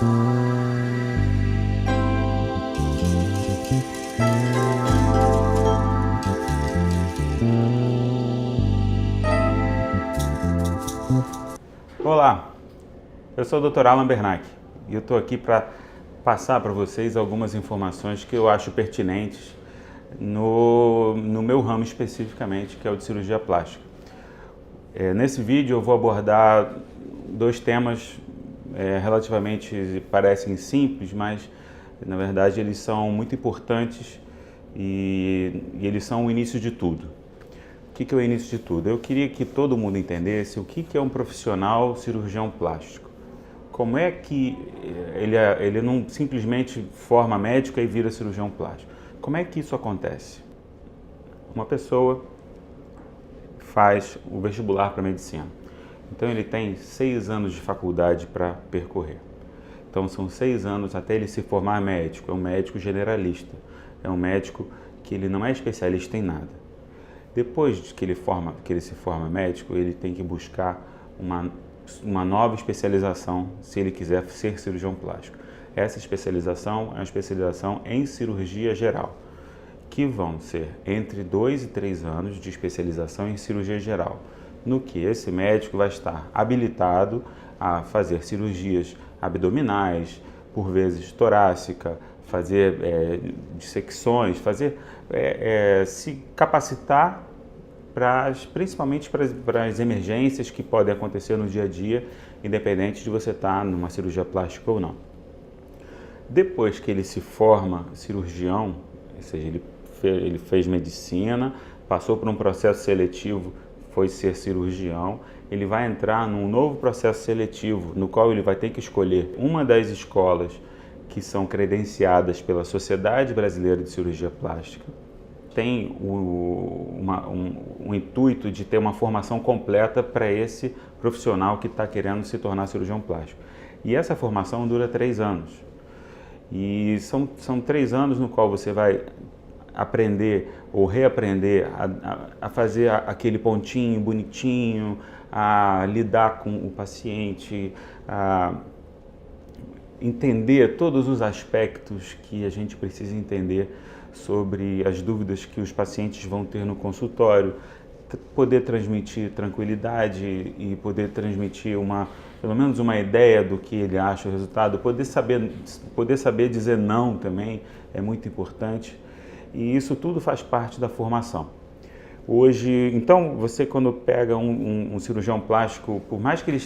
Olá, eu sou o Dr. Alan Bernac e eu estou aqui para passar para vocês algumas informações que eu acho pertinentes no meu ramo especificamente, que é o de cirurgia plástica. Nesse vídeo eu vou abordar dois temas relativamente parecem simples, mas na verdade eles são muito importantes e eles são o início de tudo. O que é o início de tudo? Eu queria que todo mundo entendesse o que é um profissional cirurgião plástico. Como é que ele não simplesmente forma médico e vira cirurgião plástico? Como é que isso acontece? Uma pessoa faz o vestibular para medicina. Então ele tem 6 anos de faculdade para percorrer. Então são 6 anos até ele se formar médico. É um médico generalista. É um médico que ele não é especialista em nada. Depois de que ele se forma médico, ele tem que buscar uma nova especialização se ele quiser ser cirurgião plástico. Essa especialização é uma especialização em cirurgia geral, que vão ser entre 2 e 3 anos de especialização em cirurgia geral, no que esse médico vai estar habilitado a fazer cirurgias abdominais, por vezes torácica, fazer dissecções, se capacitar principalmente para as emergências que podem acontecer no dia a dia, independente de você estar numa cirurgia plástica ou não. Depois que ele se forma cirurgião, ou seja, ele fez medicina, passou por um processo seletivo, foi ser cirurgião, ele vai entrar num novo processo seletivo, no qual ele vai ter que escolher uma das escolas que são credenciadas pela Sociedade Brasileira de Cirurgia Plástica. Tem um intuito de ter uma formação completa para esse profissional que está querendo se tornar cirurgião plástico. E essa formação dura 3 anos. E são 3 anos no qual você vai aprender ou reaprender a fazer aquele pontinho bonitinho, a lidar com o paciente, a entender todos os aspectos que a gente precisa entender sobre as dúvidas que os pacientes vão ter no consultório, poder transmitir tranquilidade e poder transmitir pelo menos uma ideia do que ele acha o resultado, poder saber dizer não também é muito importante, e isso tudo faz parte da formação. Hoje, então, você quando pega um cirurgião plástico, por mais que ele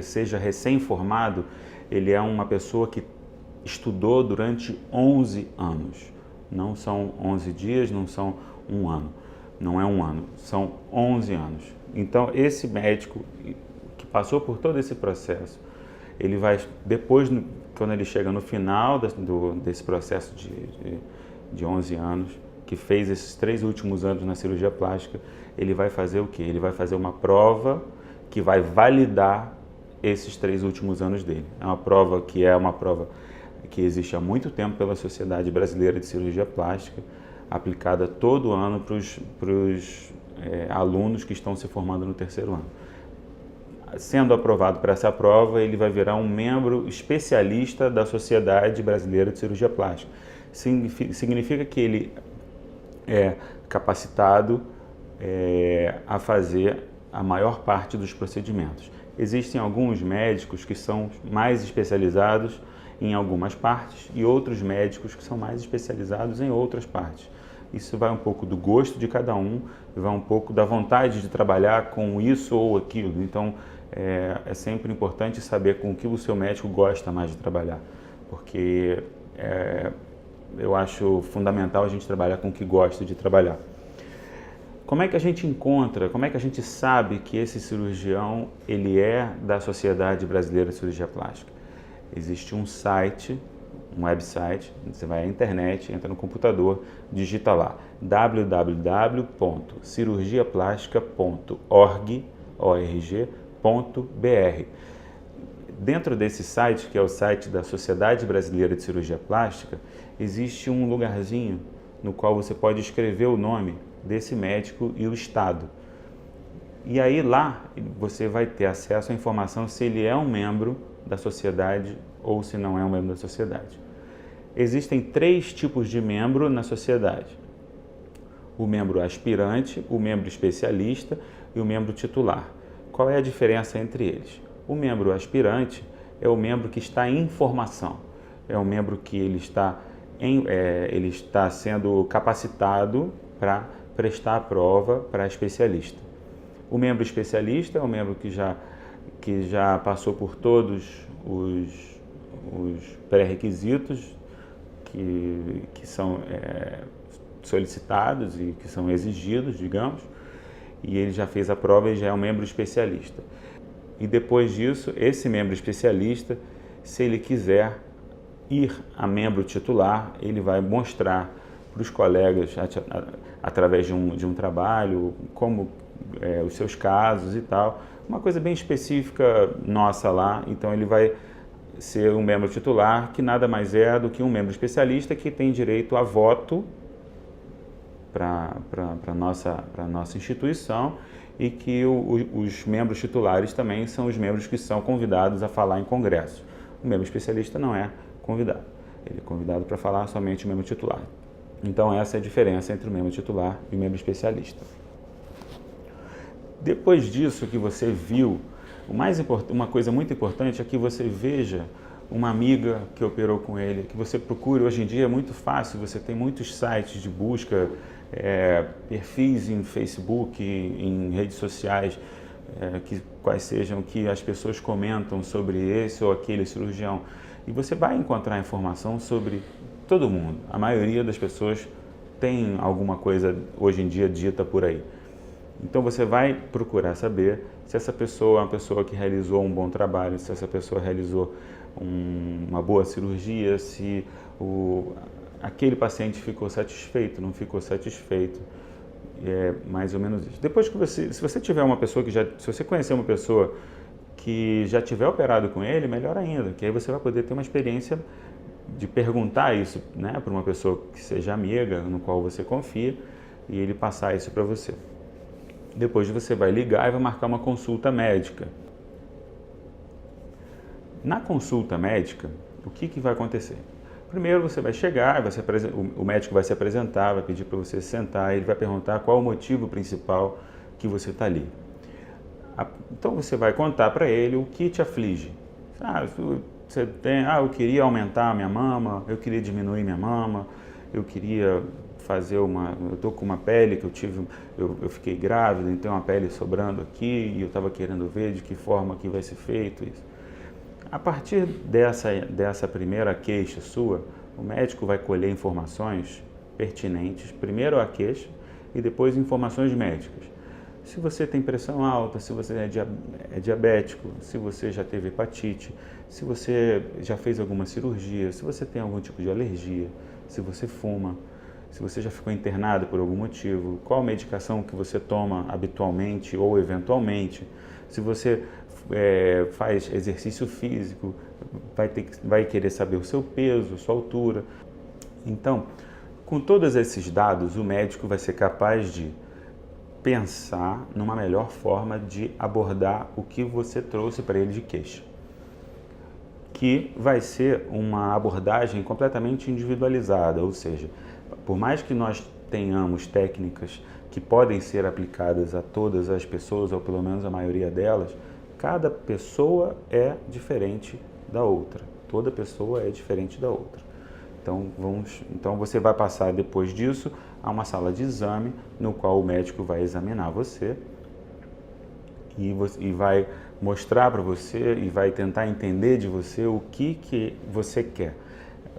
seja recém-formado, ele é uma pessoa que estudou durante 11 anos. Não são 11 dias, não são 1 ano. Não é 1 ano, são 11 anos. Então, esse médico que passou por todo esse processo, ele vai, depois, quando ele chega no final desse processo de 11 anos, que fez esses 3 últimos anos na cirurgia plástica, ele vai fazer o quê? Ele vai fazer uma prova que vai validar esses 3 últimos anos dele. É uma prova que existe há muito tempo pela Sociedade Brasileira de Cirurgia Plástica, aplicada todo ano para os alunos que estão se formando no 3º ano. Sendo aprovado para essa prova, ele vai virar um membro especialista da Sociedade Brasileira de Cirurgia Plástica. Significa que ele é capacitado a fazer a maior parte dos procedimentos. Existem alguns médicos que são mais especializados em algumas partes e outros médicos que são mais especializados em outras partes. Isso vai um pouco do gosto de cada um, vai um pouco da vontade de trabalhar com isso ou aquilo. Então, é sempre importante saber com o que o seu médico gosta mais de trabalhar, porque eu acho fundamental a gente trabalhar com o que gosta de trabalhar. Como é que a gente encontra, como é que a gente sabe que esse cirurgião ele é da Sociedade Brasileira de Cirurgia Plástica? Existe um site, um website, você vai à internet, entra no computador, digita lá www.cirurgiaplastica.org.br. Dentro desse site, que é o site da Sociedade Brasileira de Cirurgia Plástica, existe um lugarzinho no qual você pode escrever o nome desse médico e o estado. E aí lá você vai ter acesso à informação se ele é um membro da sociedade ou se não é um membro da sociedade. Existem 3 tipos de membro na sociedade: o membro aspirante, o membro especialista e o membro titular. Qual é a diferença entre eles? O membro aspirante é o membro que está em formação, é o membro que ele está sendo capacitado para prestar a prova para especialista. O membro especialista é o membro que já passou por todos os pré-requisitos que são solicitados e que são exigidos, digamos, e ele já fez a prova e já é um membro especialista. E depois disso, esse membro especialista, se ele quiser ir a membro titular, ele vai mostrar para os colegas, através de um trabalho, como os seus casos e tal, uma coisa bem específica nossa lá. Então ele vai ser um membro titular, que nada mais é do que um membro especialista que tem direito a voto para a nossa instituição, e que os membros titulares também são os membros que são convidados a falar em congresso. O membro especialista não é convidado, ele é convidado para falar somente o membro titular. Então essa é a diferença entre o membro titular e o membro especialista. Depois disso que você viu, uma coisa muito importante é que você veja uma amiga que operou com ele, que você procure. Hoje em dia é muito fácil, você tem muitos sites de busca, perfis em Facebook, em redes sociais, quais sejam, que as pessoas comentam sobre esse ou aquele cirurgião. E você vai encontrar informação sobre todo mundo. A maioria das pessoas tem alguma coisa hoje em dia dita por aí. Então você vai procurar saber se essa pessoa é uma pessoa que realizou um bom trabalho, se essa pessoa realizou uma boa cirurgia, se aquele paciente ficou satisfeito, não ficou satisfeito. É mais ou menos isso. Depois que se você tiver uma pessoa se você conhecer uma pessoa que já tiver operado com ele, melhor ainda, que aí você vai poder ter uma experiência de perguntar isso, né, para uma pessoa que seja amiga, no qual você confia, e ele passar isso para você. Depois você vai ligar e vai marcar uma consulta médica. Na consulta médica, o que vai acontecer? Primeiro você vai chegar, o médico vai se apresentar, vai pedir para você sentar, ele vai perguntar qual o motivo principal que você está ali. Então você vai contar para ele o que te aflige. Eu queria aumentar a minha mama, eu queria diminuir minha mama, eu queria eu estou com uma pele que eu fiquei grávida, então uma pele sobrando aqui, e eu estava querendo ver de que forma que vai ser feito isso. A partir dessa primeira queixa sua, o médico vai colher informações pertinentes, primeiro a queixa e depois informações médicas. Se você tem pressão alta, se você é diabético, se você já teve hepatite, se você já fez alguma cirurgia, se você tem algum tipo de alergia, se você fuma, se você já ficou internado por algum motivo, qual medicação que você toma habitualmente ou eventualmente, se você faz exercício físico, vai querer saber o seu peso, sua altura. Então, com todos esses dados, o médico vai ser capaz de pensar numa melhor forma de abordar o que você trouxe para ele de queixa, que vai ser uma abordagem completamente individualizada, ou seja, por mais que nós tenhamos técnicas que podem ser aplicadas a todas as pessoas, ou pelo menos a maioria delas, cada pessoa é diferente da outra. Toda pessoa é diferente da outra. Então você vai passar depois disso a uma sala de exame, no qual o médico vai examinar você e vai mostrar para você e vai tentar entender de você o que você quer.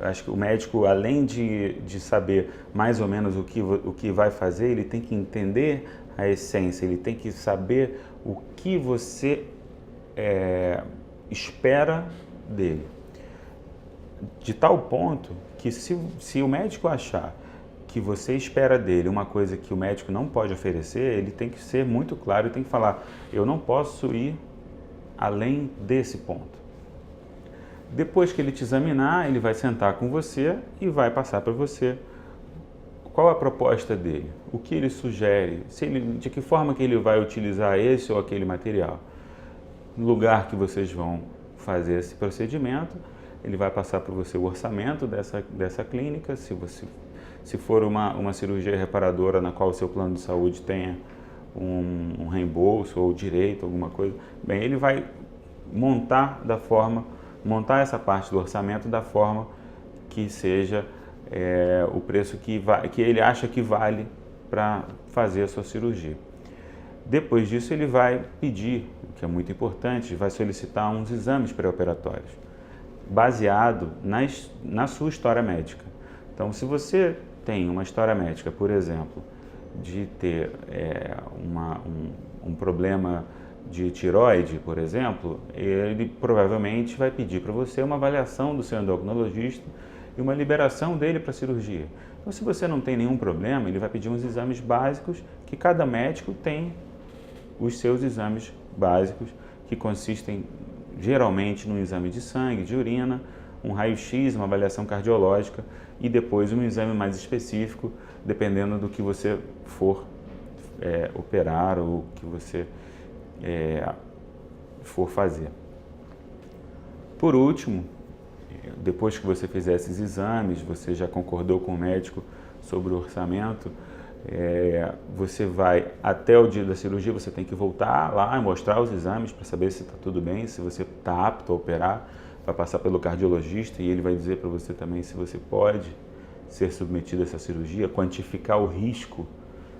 Acho que o médico, além de saber mais ou menos o que vai fazer, ele tem que entender a essência, ele tem que saber o que você espera dele. De tal ponto que se o médico achar que você espera dele uma coisa que o médico não pode oferecer, ele tem que ser muito claro e tem que falar: eu não posso ir além desse ponto. Depois que ele te examinar, ele vai sentar com você e vai passar para você qual a proposta dele, o que ele sugere, de que forma que ele vai utilizar esse ou aquele material. No lugar que vocês vão fazer esse procedimento, ele vai passar para você o orçamento dessa clínica, se for uma cirurgia reparadora na qual o seu plano de saúde tenha um reembolso ou direito, alguma coisa, bem, ele vai montar essa parte do orçamento da forma que seja o preço que ele acha que vale para fazer a sua cirurgia. Depois disso, ele vai pedir, o que é muito importante, vai solicitar uns exames pré-operatórios, baseado na sua história médica. Então, se você tem uma história médica, por exemplo, de ter um problema de tireoide, por exemplo, ele provavelmente vai pedir para você uma avaliação do seu endocrinologista e uma liberação dele para a cirurgia. Então, se você não tem nenhum problema, ele vai pedir uns exames básicos, que cada médico tem os seus exames básicos, que consistem geralmente num exame de sangue, de urina, um raio-x, uma avaliação cardiológica e depois um exame mais específico, dependendo do que você for operar ou que você for fazer. Por último, depois que você fizer esses exames, você já concordou com o médico sobre o orçamento, você vai até o dia da cirurgia, você tem que voltar lá e mostrar os exames para saber se está tudo bem, se você está apto a operar, vai passar pelo cardiologista e ele vai dizer para você também se você pode ser submetido a essa cirurgia, quantificar o risco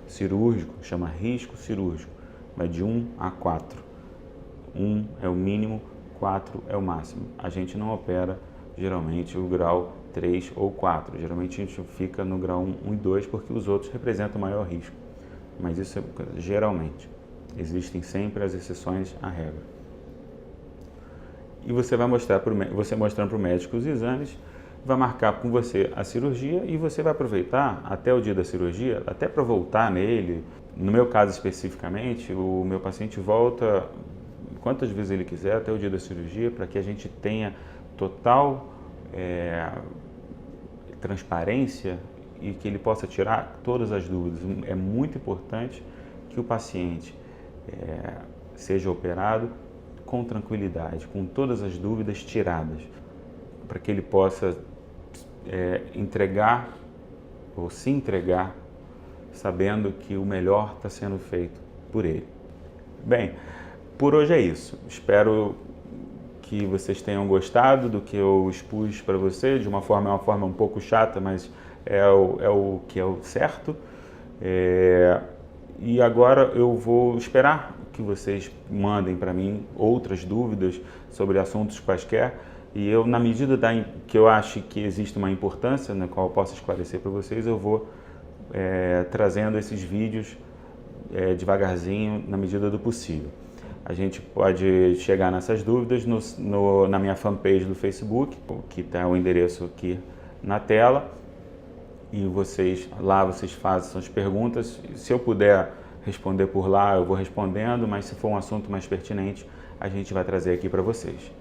cirúrgico, chama risco cirúrgico, vai de 1 a 4. 1 é o mínimo, 4 é o máximo. A gente não opera geralmente o grau 3 ou 4, geralmente a gente fica no grau 1 e 2 porque os outros representam maior risco, mas isso é geralmente. Existem sempre as exceções à regra. E você vai mostrando para o médico os exames, vai marcar com você a cirurgia e você vai aproveitar até o dia da cirurgia, até para voltar nele. No meu caso especificamente, o meu paciente volta quantas vezes ele quiser até o dia da cirurgia, para que a gente tenha total transparência e que ele possa tirar todas as dúvidas. É muito importante que o paciente seja operado com tranquilidade, com todas as dúvidas tiradas, para que ele possa entregar ou se entregar sabendo que o melhor está sendo feito por ele. Bem, por hoje é isso. Espero que vocês tenham gostado do que eu expus para vocês. De uma forma um pouco chata, mas é o que é o certo. E agora eu vou esperar que vocês mandem para mim outras dúvidas sobre assuntos quaisquer. E eu, na medida que eu acho que existe uma importância na qual eu posso esclarecer para vocês, eu vou trazendo esses vídeos devagarzinho, na medida do possível. A gente pode chegar nessas dúvidas na minha fanpage do Facebook, que está o endereço aqui na tela, e lá vocês fazem suas perguntas. Se eu puder responder por lá, eu vou respondendo, mas se for um assunto mais pertinente, a gente vai trazer aqui para vocês,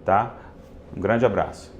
tá? Um grande abraço.